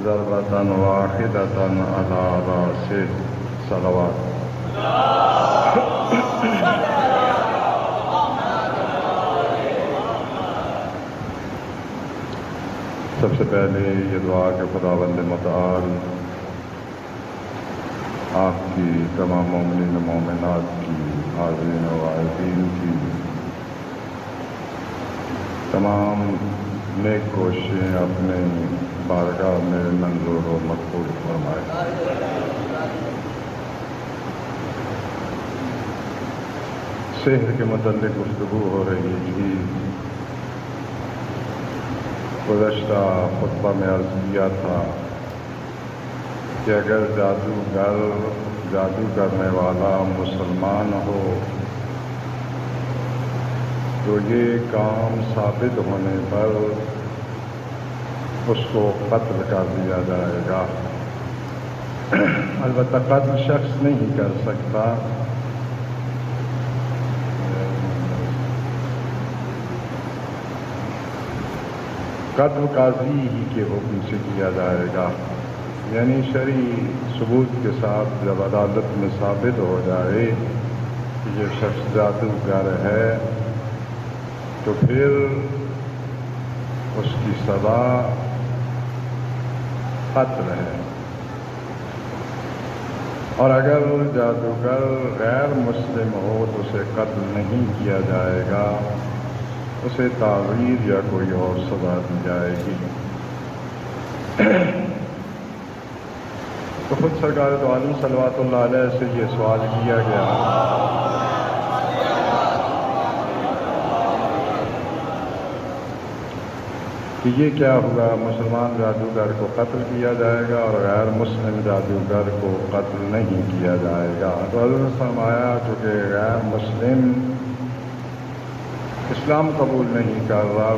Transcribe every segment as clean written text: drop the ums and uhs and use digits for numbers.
ضربة واحدة على رأسه صلوات. سب سے پہلے یہ دعا کہ خداوند متعال آپ کی تمام مومنین و مومنات کی، حاضرین و غائبین کی تمام نیک کوششیں اپنے بارگاہ میں منظور و مقبول فرمائے. سحر کے متعلق گفتگو ہو رہی تھی. گزشتہ خطبہ میں عرض کیا تھا کہ اگر جادو کرنے والا مسلمان ہو تو یہ کام ثابت ہونے پر اس کو قتل کر دیا جائے گا. البتہ قتل شخص نہیں کر سکتا، قتل قاضی ہی کے حکم سے کیا جائے گا. یعنی شرعی ثبوت کے ساتھ جب عدالت میں ثابت ہو جائے کہ یہ شخص جادوگر ہے تو پھر اس کی سزا قتل ہے. اور اگر جادوگر غیر مسلم ہو تو اسے قتل نہیں کیا جائے گا، اسے تعزیر یا کوئی اور سزا دی جائے گی. تو خود سرکار دو عالم صلوات اللہ علیہ سے یہ سوال کیا گیا کہ یہ کیا ہوگا، مسلمان جادوگر کو قتل کیا جائے گا اور غیر مسلم جادوگر کو قتل نہیں کیا جائے گا. تو حضرت نے فرمایا چونکہ غیر مسلم اسلام قبول نہیں کر رہا،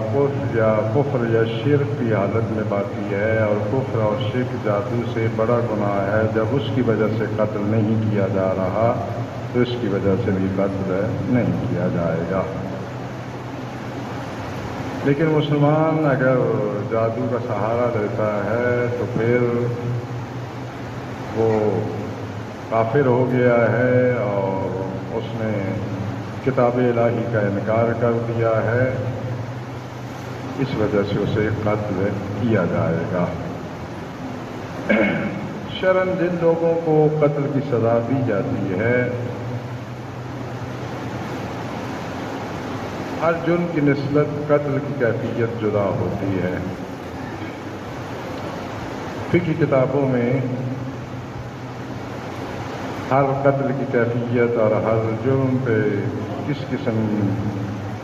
کفر یا شرک کی حالت میں باقی ہے، اور کفر اور شرک جادو سے بڑا گناہ ہے. جب اس کی وجہ سے قتل نہیں کیا جا رہا تو اس کی وجہ سے بھی قتل نہیں کیا جائے گا. لیکن مسلمان اگر جادو کا سہارا لیتا ہے تو پھر وہ کافر ہو گیا ہے اور اس نے کتاب الہی کا انکار کر دیا ہے، اس وجہ سے اسے قتل کیا جائے گا. شرعاً جن لوگوں کو قتل کی سزا دی جاتی ہے ہر جرم کی نسبت قتل کی کیفیت جدا ہوتی ہے. فقہی کتابوں میں ہر قتل کی کیفیت اور ہر جرم پہ کس قسم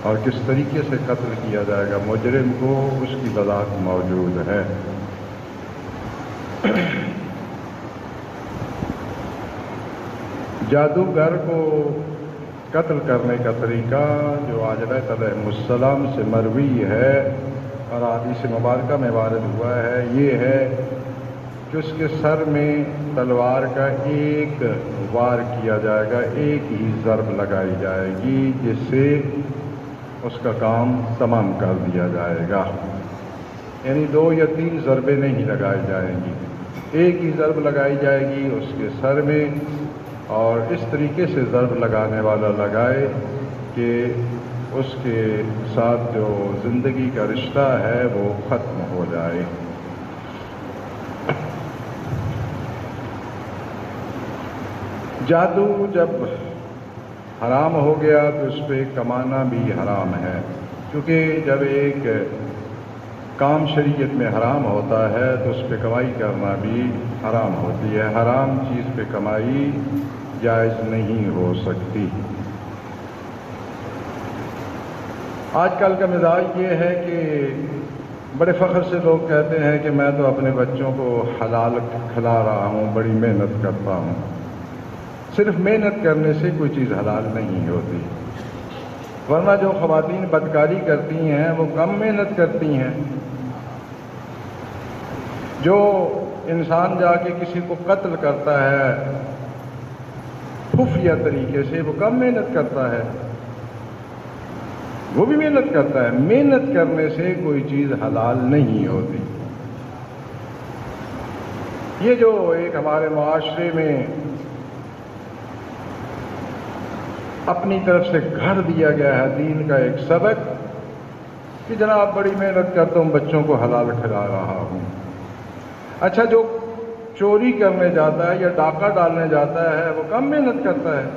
اور کس طریقے سے قتل کیا جائے گا مجرم کو، اس کی وضاحت موجود ہے. جادوگر کو قتل کرنے کا طریقہ جو حضرت علیہ السلام سے مروی ہے اور حدیث مبارکہ میں وارد ہوا ہے، یہ ہے کہ اس کے سر میں تلوار کا ایک وار کیا جائے گا، ایک ہی ضرب لگائی جائے گی جس سے اس کا کام تمام کر دیا جائے گا. یعنی 2 یا 3 ضربیں نہیں لگائی جائیں گی، ایک ہی ضرب لگائی جائے گی اس کے سر میں، اور اس طریقے سے ضرب لگانے والا لگائے کہ اس کے ساتھ جو زندگی کا رشتہ ہے وہ ختم ہو جائے. جادو جب حرام ہو گیا تو اس پہ کمانا بھی حرام ہے، کیونکہ جب ایک کام شریعت میں حرام ہوتا ہے تو اس پہ کمائی کرنا بھی حرام ہوتی ہے. حرام چیز پہ کمائی جائز نہیں ہو سکتی. آج کل کا مزاج یہ ہے کہ بڑے فخر سے لوگ کہتے ہیں کہ میں تو اپنے بچوں کو حلال کھلا رہا ہوں، بڑی محنت کرتا ہوں. صرف محنت کرنے سے کوئی چیز حلال نہیں ہوتی، ورنہ جو خواتین بدکاری کرتی ہیں وہ کم محنت کرتی ہیں. جو انسان جا کے کسی کو قتل کرتا ہے خفیہ طریقے سے وہ کم محنت کرتا ہے. وہ بھی محنت کرتا ہے. محنت کرنے سے کوئی چیز حلال نہیں ہوتی. یہ جو ایک ہمارے معاشرے میں اپنی طرف سے گھڑ دیا گیا ہے دین کا ایک سبق کہ جناب بڑی محنت کرتا ہوں بچوں کو حلال کھلا رہا ہوں. اچھا جو چوری کرنے جاتا ہے یا ڈاکہ ڈالنے جاتا ہے وہ کم محنت کرتا ہے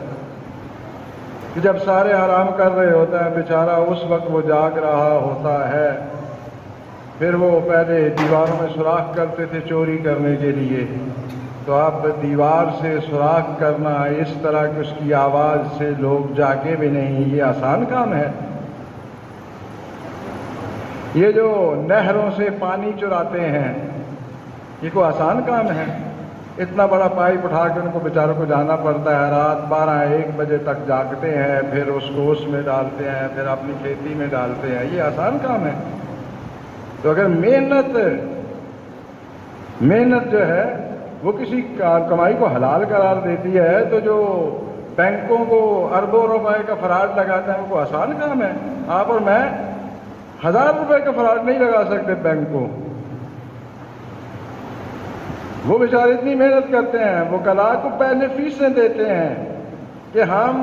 کہ جب سارے آرام کر رہے ہوتے ہیں بیچارہ اس وقت وہ جاگ رہا ہوتا ہے. پھر وہ پہلے دیواروں میں سوراخ کرتے تھے چوری کرنے کے لیے، تو اب دیوار سے سوراخ کرنا اس طرح کہ اس کی آواز سے لوگ جاگے بھی نہیں، یہ آسان کام ہے. یہ جو نہروں سے پانی چراتے ہیں یہ کوئی آسان کام ہے؟ اتنا بڑا پائپ اٹھا کے ان کو بیچاروں کو جانا پڑتا ہے، رات 12-1 بجے تک جاگتے ہیں، پھر اس کو اس میں ڈالتے ہیں، پھر اپنی کھیتی میں ڈالتے ہیں. یہ آسان کام ہے؟ تو اگر محنت جو ہے وہ کسی کمائی کو حلال قرار دیتی ہے تو جو بینکوں کو اربوں روپے کا فراڈ لگاتے ہیں وہ کوئی آسان کام ہے؟ آپ اور میں 1000 روپے کا فراڈ نہیں لگا سکتے بینک کو. وہ بیچارے اتنی محنت کرتے ہیں، وہ کلا کو پہلے فیسیں دیتے ہیں کہ ہم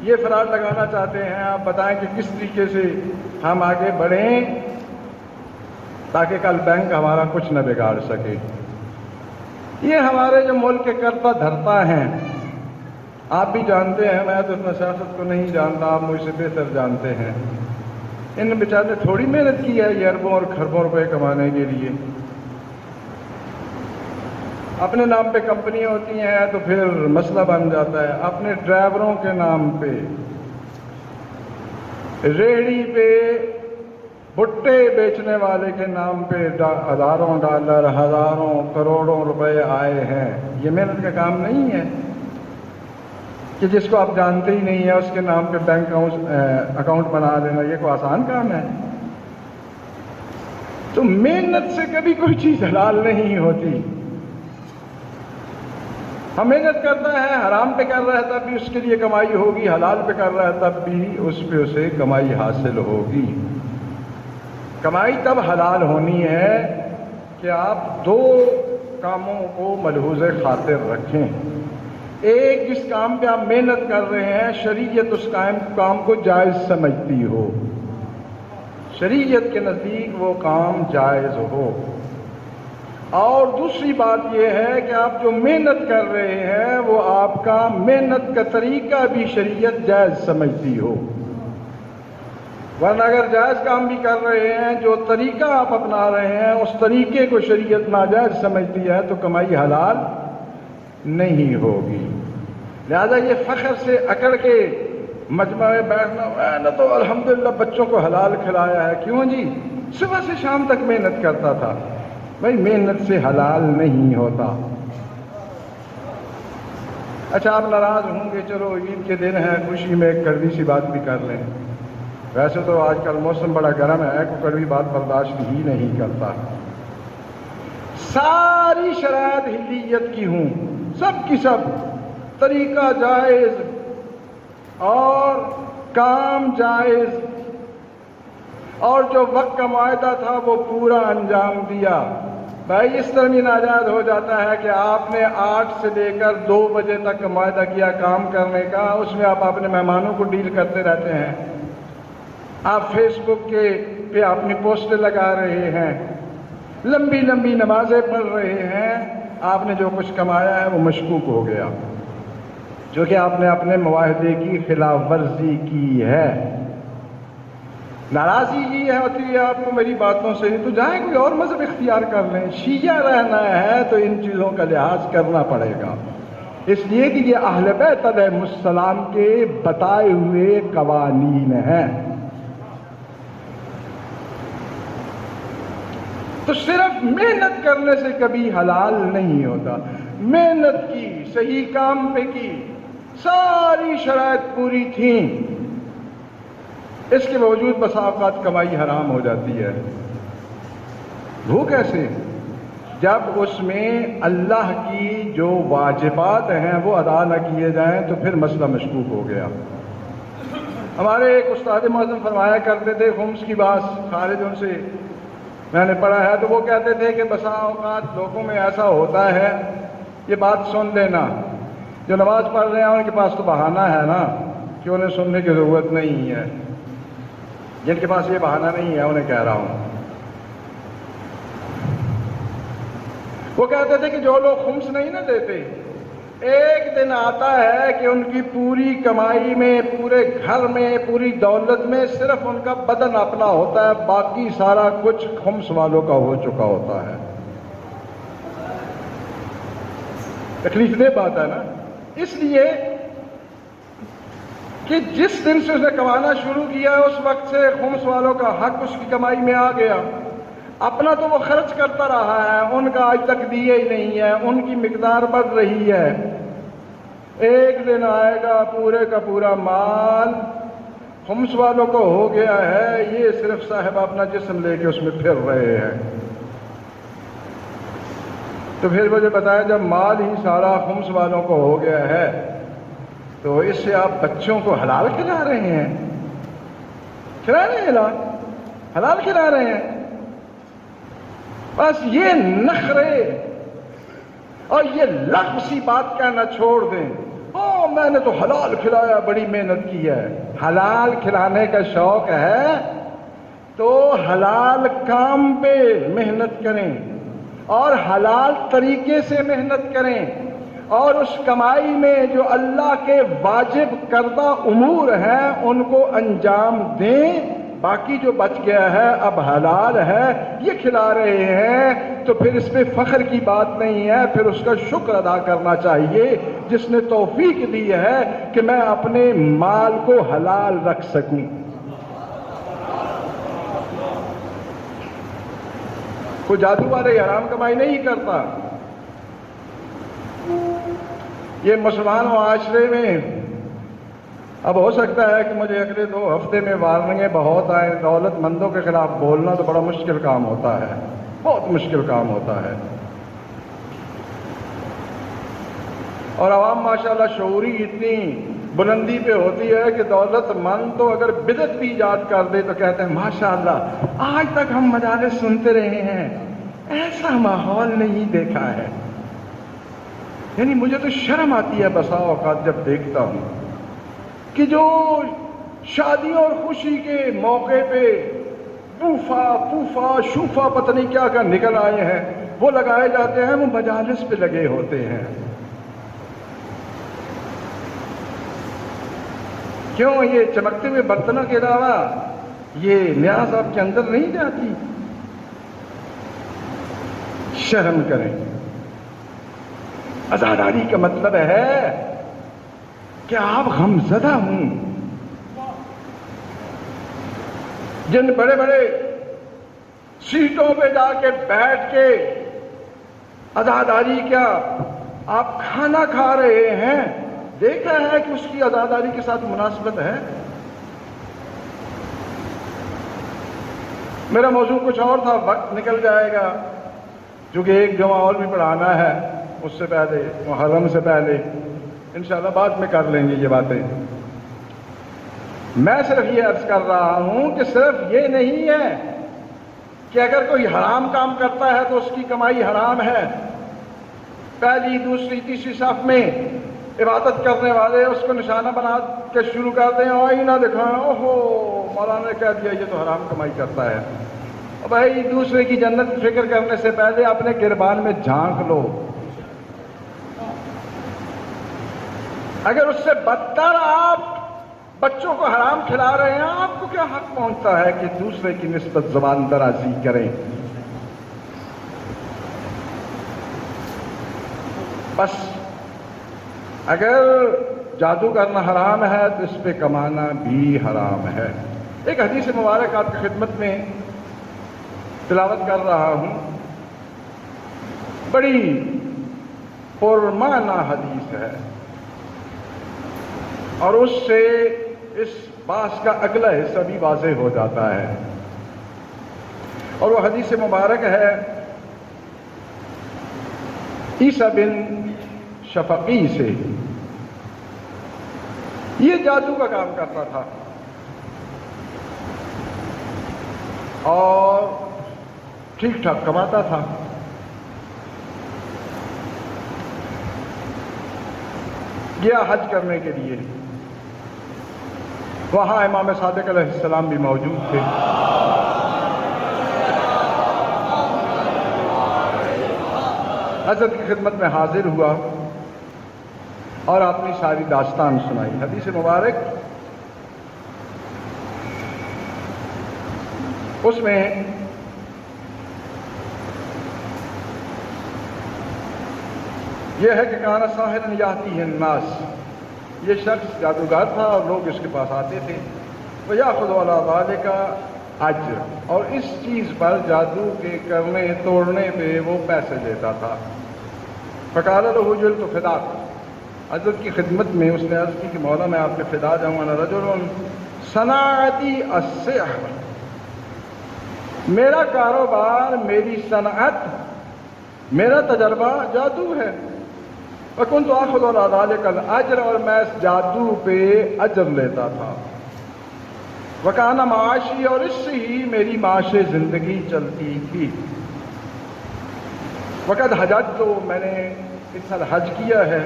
یہ فراڈ لگانا چاہتے ہیں، آپ بتائیں کہ کس طریقے سے ہم آگے بڑھیں تاکہ کل بینک ہمارا کچھ نہ بگاڑ سکے. یہ ہمارے جو ملک کے کرتا دھرتا ہیں، آپ بھی جانتے ہیں، میں تو اتنا سیاست کو نہیں جانتا، آپ مجھ سے بہتر جانتے ہیں. ان بیچارے نے تھوڑی محنت کی ہے یہ اربوں اور کھربوں روپے کمانے کے لیے. اپنے نام پہ کمپنیاں ہوتی ہیں تو پھر مسئلہ بن جاتا ہے، اپنے ڈرائیوروں کے نام پہ، ریڑھی پہ بھٹے بیچنے والے کے نام پہ ہزاروں ڈالر، ہزاروں کروڑوں روپے آئے ہیں. یہ محنت کا کام نہیں ہے کہ جس کو آپ جانتے ہی نہیں ہیں اس کے نام پہ بینک اکاؤنٹ بنا لینا. یہ کوئی آسان کام ہے؟ تو محنت سے کبھی کوئی چیز حلال نہیں ہوتی. ہم محنت کرتا ہے، حرام پہ کر رہا ہے تب بھی اس کے لیے کمائی ہوگی، حلال پہ کر رہا ہے تب بھی اس پہ اسے کمائی حاصل ہوگی. کمائی تب حلال ہونی ہے کہ آپ 2 کاموں کو ملحوظ خاطر رکھیں. ایک، جس کام پہ آپ محنت کر رہے ہیں شریعت اس کام کو جائز سمجھتی ہو، شریعت کے نزدیک وہ کام جائز ہو. اور دوسری بات یہ ہے کہ آپ جو محنت کر رہے ہیں وہ آپ کا محنت کا طریقہ بھی شریعت جائز سمجھتی ہو. ورنہ اگر جائز کام بھی کر رہے ہیں، جو طریقہ آپ اپنا رہے ہیں اس طریقے کو شریعت ناجائز سمجھتی ہے تو کمائی حلال نہیں ہوگی. لہذا یہ فخر سے اکڑ کے مجمع میں بیٹھنا، میں نے تو الحمدللہ بچوں کو حلال کھلایا ہے. کیوں جی؟ صبح سے شام تک محنت کرتا تھا. بھائی محنت سے حلال نہیں ہوتا. اچھا آپ ناراض ہوں گے، چلو عید کے دن ہے، خوشی میں ایک کڑوی سی بات بھی کر لیں. ویسے تو آج کل موسم بڑا گرم ہے، کوئی کڑوی بات برداشت ہی نہیں کرتا. ساری شرائط حلیت کی ہوں، سب کی سب، طریقہ جائز اور کام جائز، اور جو وقت کا معاہدہ تھا وہ پورا انجام دیا. بھائی اس طرح بھی ناجائز ہو جاتا ہے کہ آپ نے 8 سے لے کر 2 بجے تک معاہدہ کیا کام کرنے کا، اس میں آپ اپنے مہمانوں کو ڈیل کرتے رہتے ہیں، آپ فیس بک کے پہ اپنی پوسٹیں لگا رہے ہیں، لمبی لمبی نمازیں پڑھ رہے ہیں. آپ نے جو کچھ کمایا ہے وہ مشکوک ہو گیا، جو کہ آپ نے اپنے معاہدے کی خلاف ورزی کی ہے. ناراضی یہ ہوتی ہے آپ کو میری باتوں سے، تو جائیں کوئی اور مذہب اختیار کر لیں. شیعہ رہنا ہے تو ان چیزوں کا لحاظ کرنا پڑے گا، اس لیے کہ یہ اہل بیت علیہ السلام کے بتائے ہوئے قوانین ہیں. تو صرف محنت کرنے سے کبھی حلال نہیں ہوتا. محنت کی، صحیح کام پہ کی، ساری شرائط پوری تھیں، اس کے باوجود بسا اوقات کمائی حرام ہو جاتی ہے. وہ کیسے؟ جب اس میں اللہ کی جو واجبات ہیں وہ ادا نہ کیے جائیں تو پھر مسئلہ مشکوک ہو گیا. ہمارے ایک استاد معظم فرمایا کرتے تھے خمس کی بات خارج ان سے میں نے پڑھا ہے، تو وہ کہتے تھے کہ بسا اوقات لوگوں میں ایسا ہوتا ہے، یہ بات سن لینا، جو نماز پڑھ رہے ہیں ان کے پاس تو بہانہ ہے نا کہ انہیں سننے کی ضرورت نہیں ہے، جن کے پاس یہ بہانہ نہیں ہے انہیں کہہ رہا ہوں۔ وہ کہتے تھے کہ جو لوگ خمس نہیں نہ دیتے، ایک دن آتا ہے کہ ان کی پوری کمائی میں، پورے گھر میں، پوری دولت میں صرف ان کا بدن اپنا ہوتا ہے، باقی سارا کچھ خمس والوں کا ہو چکا ہوتا ہے۔ تکلیف دہ بات ہے نا، اس لیے کہ جس دن سے اس نے کمانا شروع کیا اس وقت سے خمس والوں کا حق اس کی کمائی میں آ گیا۔ اپنا تو وہ خرچ کرتا رہا ہے، ان کا آج تک دیا ہی نہیں ہے، ان کی مقدار بڑھ رہی ہے۔ ایک دن آئے گا پورے کا پورا مال خمس والوں کو ہو گیا ہے، یہ صرف صاحب اپنا جسم لے کے اس میں پھر رہے ہیں۔ تو پھر مجھے بتایا جب مال ہی سارا خمس والوں کو ہو گیا ہے تو اس سے آپ بچوں کو حلال کھلا رہے ہیں، کھلا رہے ہیں، حلال کھلا رہے ہیں۔ بس یہ نخرے اور یہ لغو سی بات کہنا چھوڑ دیں، میں نے تو حلال کھلایا، بڑی محنت کی ہے۔ حلال کھلانے کا شوق ہے تو حلال کام پہ محنت کریں اور حلال طریقے سے محنت کریں، اور اس کمائی میں جو اللہ کے واجب کردہ امور ہیں ان کو انجام دیں۔ باقی جو بچ گیا ہے اب حلال ہے، یہ کھلا رہے ہیں، تو پھر اس میں فخر کی بات نہیں ہے، پھر اس کا شکر ادا کرنا چاہیے جس نے توفیق دی ہے کہ میں اپنے مال کو حلال رکھ سکوں۔ کوئی جادو والے حرام کمائی نہیں کرتا۔ یہ مسلمان معاشرے میں اب ہو سکتا ہے کہ مجھے اگلے 2 ہفتے میں وارننگیں بہت آئیں، دولت مندوں کے خلاف بولنا تو بڑا مشکل کام ہوتا ہے، بہت مشکل کام ہوتا ہے، اور عوام ماشاءاللہ شعوری اتنی بلندی پہ ہوتی ہے کہ دولت مند تو اگر بدعت بھی ایجاد کر دے تو کہتے ہیں ماشاءاللہ آج تک ہم مجالس سنتے رہے ہیں، ایسا ماحول نہیں دیکھا ہے۔ یعنی مجھے تو شرم آتی ہے بسا اوقات جب دیکھتا ہوں کہ جو شادیوں اور خوشی کے موقع پہ پوفا شوفا پتہ نہیں کیا کیا نکل آئے ہیں وہ لگائے جاتے ہیں، وہ مجالس پہ لگے ہوتے ہیں۔ کیوں یہ چمکتے ہوئے برتنوں کے علاوہ یہ نیاز آپ کے اندر نہیں جاتی؟ شرم کریں۔ عزاداری کا مطلب ہے کہ آپ غمزدہ ہوں۔ جن بڑے بڑے سیٹوں پہ جا کے بیٹھ کے عزاداری کیا آپ کھانا کھا رہے ہیں، دیکھا ہے کہ اس کی عزاداری کے ساتھ مناسبت ہے؟ میرا موضوع کچھ اور تھا، وقت نکل جائے گا، چونکہ ایک جمعہ اور بھی پڑھانا ہے اس سے پہلے، محرم سے پہلے، انشاءاللہ بعد میں کر لیں گے یہ باتیں۔ میں صرف یہ عرض کر رہا ہوں کہ صرف یہ نہیں ہے کہ اگر کوئی حرام کام کرتا ہے تو اس کی کمائی حرام ہے۔ پہلی دوسری تیسری صف میں عبادت کرنے والے اس کو نشانہ بنا کے شروع کر دیں، آئینہ دکھائیں، اوہو مولانا نے کہہ دیا یہ تو حرام کمائی کرتا ہے۔ بھائی دوسرے کی جنت کی فکر کرنے سے پہلے اپنے گربان میں جھانک لو۔ اگر اس سے بدتر آپ بچوں کو حرام کھلا رہے ہیں، آپ کو کیا حق پہنچتا ہے کہ دوسرے کی نسبت زبان درازی کریں؟ بس اگر جادو کرنا حرام ہے تو اس پہ کمانا بھی حرام ہے۔ ایک حدیث مبارک آپ کی خدمت میں تلاوت کر رہا ہوں، بڑی پرمعنی حدیث ہے، اور اس سے اس باس کا اگلا حصہ بھی واضح ہو جاتا ہے، اور وہ حدیث مبارک ہے عیسیٰ بن شفقی سے۔ یہ جادو کا کام کرتا تھا، اور ٹھیک ٹھاک کماتا تھا. گیا حج کرنے کے لیے. وہاں امام صادق علیہ السلام بھی موجود تھے. حضرت کی خدمت میں حاضر ہوا اور اپنی ساری داستان سنائی. حدیث مبارک اس میں یہ ہے کہ کان ساحرا یاتیہ الناس، یہ شخص جادوگر تھا اور لوگ اس کے پاس آتے تھے. ویاخذ علی ذلک اجر، اور اس چیز پر جادو کے کرنے توڑنے پہ وہ پیسے دیتا تھا. فقال له جلت فداک، حضرت کی خدمت میں اس نے عرض کی کہ مولا میں آپ کے فدا جاؤں. انا رجل صنعتی السحر، میرا کاروبار، میری صنعت، میرا تجربہ جادو ہے. وكنت آخذ على ذلك الاجر، اور میں اس جادو پہ اجر لیتا تھا. وكان معاشی، اور اس سے ہی میری معاش زندگی چلتی تھی. وقد حجت، تو میں نے اس سال حج کیا ہے.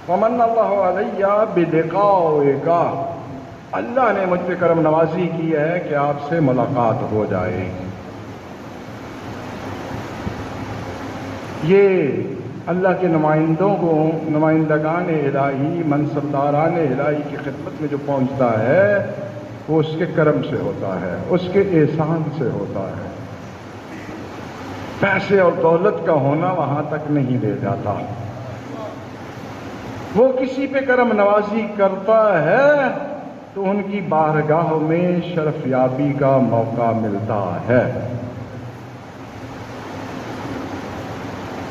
ومن اللہ علیہ بلقائک، اللہ نے مجھ پہ کرم نوازی کی ہے کہ آپ سے ملاقات ہو جائے. یہ اللہ کے نمائندوں کو، نمائندگان الہی، منصبداران الہی کی خدمت میں جو پہنچتا ہے وہ اس کے کرم سے ہوتا ہے، اس کے احسان سے ہوتا ہے. پیسے اور دولت کا ہونا وہاں تک نہیں لے جاتا. وہ کسی پہ کرم نوازی کرتا ہے تو ان کی بارگاہ میں شرف یابی کا موقع ملتا ہے.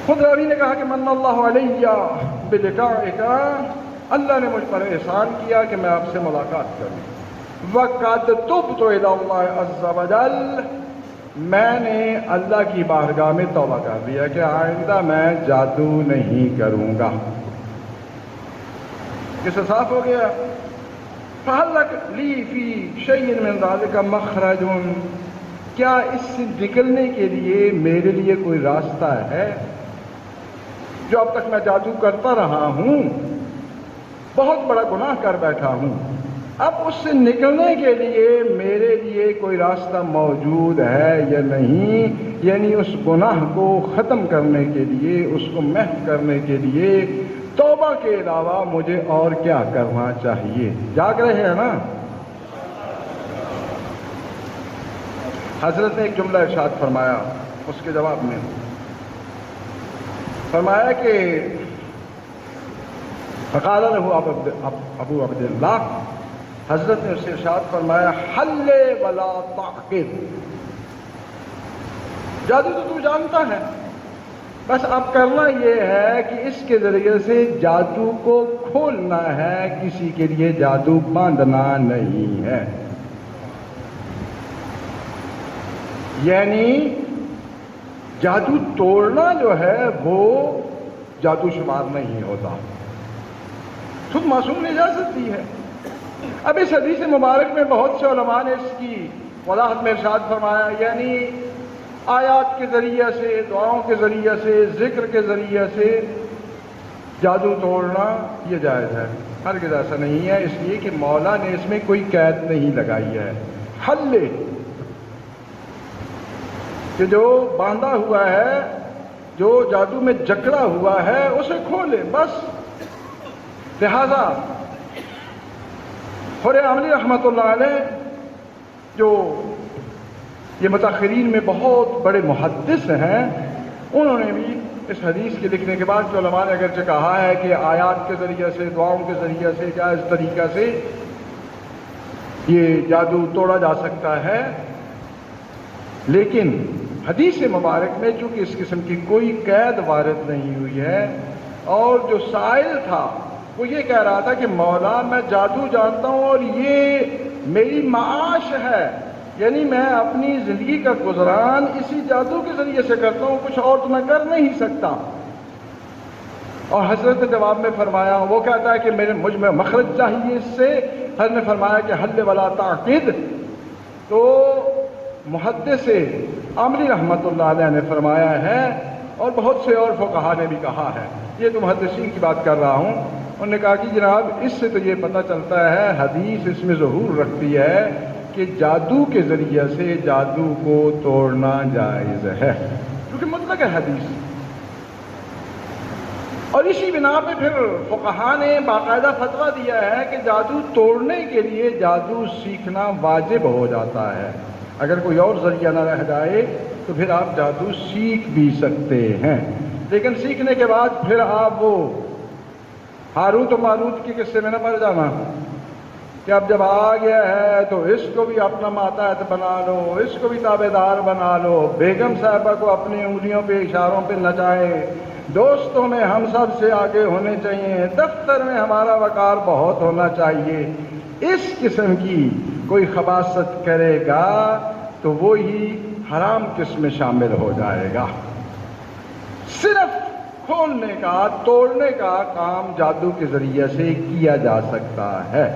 خود راوی نے کہا کہ من اللہ علیہ بلقائک، اللہ نے مجھ پر احسان کیا کہ میں آپ سے ملاقات کروں. وقد تبت الی اللہ عز وجل، میں نے اللہ کی بارگاہ میں توبہ کر دیا کہ آئندہ میں جادو نہیں کروں گا. اس سے صاف ہو گیا. فہل لک لی فی شیء من ذلک مخرج، کیا اس سے نکلنے کے لیے میرے لیے کوئی راستہ ہے؟ جو اب تک میں جادو کرتا رہا ہوں، بہت بڑا گناہ کر بیٹھا ہوں، اب اس سے نکلنے کے لیے میرے لیے کوئی راستہ موجود ہے یا نہیں؟ یعنی اس گناہ کو ختم کرنے کے لیے، اس کو محو کرنے کے لیے توبہ کے علاوہ مجھے اور کیا کرنا چاہیے؟ جاگ رہے ہیں نا؟ حضرت نے ایک جملہ ارشاد فرمایا اس کے جواب میں، فرمایا کہ فقال له ابو عبداللہ، حضرت نے اسے ارشاد فرمایا حل ولا تعقد، جادو تو جانتا ہے، بس اب کرنا یہ ہے کہ اس کے ذریعے سے جادو کو کھولنا ہے، کسی کے لیے جادو باندھنا نہیں ہے. یعنی جادو توڑنا جو ہے وہ جادو شمار نہیں ہوتا، خود معصوم نے اجازت دی ہے. اب اس حدیث مبارک میں بہت سے علماء نے اس کی وضاحت میں ارشاد فرمایا، یعنی آیات کے ذریعے سے، دعاؤں کے ذریعے سے، ذکر کے ذریعے سے جادو توڑنا یہ جائز ہے. ہرگز ایسا نہیں ہے، اس لیے کہ مولا نے اس میں کوئی قید نہیں لگائی ہے. حل، کہ جو باندھا ہوا ہے، جو جادو میں جکڑا ہوا ہے اسے کھولے بس. لہذا حر عاملی رحمۃ اللہ علیہ، جو یہ متاخرین میں بہت بڑے محدث ہیں، انہوں نے بھی اس حدیث کے لکھنے کے بعد جو علماء نے اگرچہ کہا ہے کہ آیات کے ذریعے سے، دعاؤں کے ذریعے سے، جائز طریقہ سے یہ جادو توڑا جا سکتا ہے، لیکن حدیث مبارک میں چونکہ اس قسم کی کوئی قید وارد نہیں ہوئی ہے، اور جو سائل تھا وہ یہ کہہ رہا تھا کہ مولا میں جادو جانتا ہوں اور یہ میری معاش ہے، یعنی میں اپنی زندگی کا گزران اسی جادو کے ذریعے سے کرتا ہوں، کچھ اور تو میں کر نہیں سکتا. اور حضرت نے جواب میں فرمایا، وہ کہتا ہے کہ مجھ میں مخرج چاہیے اس سے. حضرت نے فرمایا کہ حل ولا تعقد، تو محدث عامری رحمۃ اللہ علیہ نے فرمایا ہے، اور بہت سے اور فقہا نے بھی کہا ہے، یہ تو محدثین کی بات کر رہا ہوں، انہوں نے کہا کہ جناب اس سے تو یہ پتہ چلتا ہے، حدیث اس میں ظہور رکھتی ہے کہ جادو کے ذریعے سے جادو کو توڑنا جائز ہے، کیونکہ مطلق ہے حدیث۔ اور اسی بنا پہ پھر فقہا نے باقاعدہ فتویٰ دیا ہے کہ جادو توڑنے کے لیے جادو سیکھنا واجب ہو جاتا ہے، اگر کوئی اور ذریعہ نہ رہ جائے تو پھر آپ جادو سیکھ بھی سکتے ہیں، لیکن سیکھنے کے بعد پھر آپ وہ ہاروت و ماروت کے قصے میں نہ پڑ جانا کہ اب جب آ گیا ہے تو اس کو بھی اپنا ماتحت بنا لو، اس کو بھی تابع دار بنا لو، بیگم صاحبہ کو اپنی انگلیوں پہ اشاروں پہ نچائے، دوستوں میں ہم سب سے آگے ہونے چاہیے، دفتر میں ہمارا وقار بہت ہونا چاہیے۔ اس قسم کی کوئی خباثت کرے گا تو وہی حرام قسم میں شامل ہو جائے گا۔ صرف کھولنے کا، توڑنے کا کام جادو کے ذریعے سے کیا جا سکتا ہے۔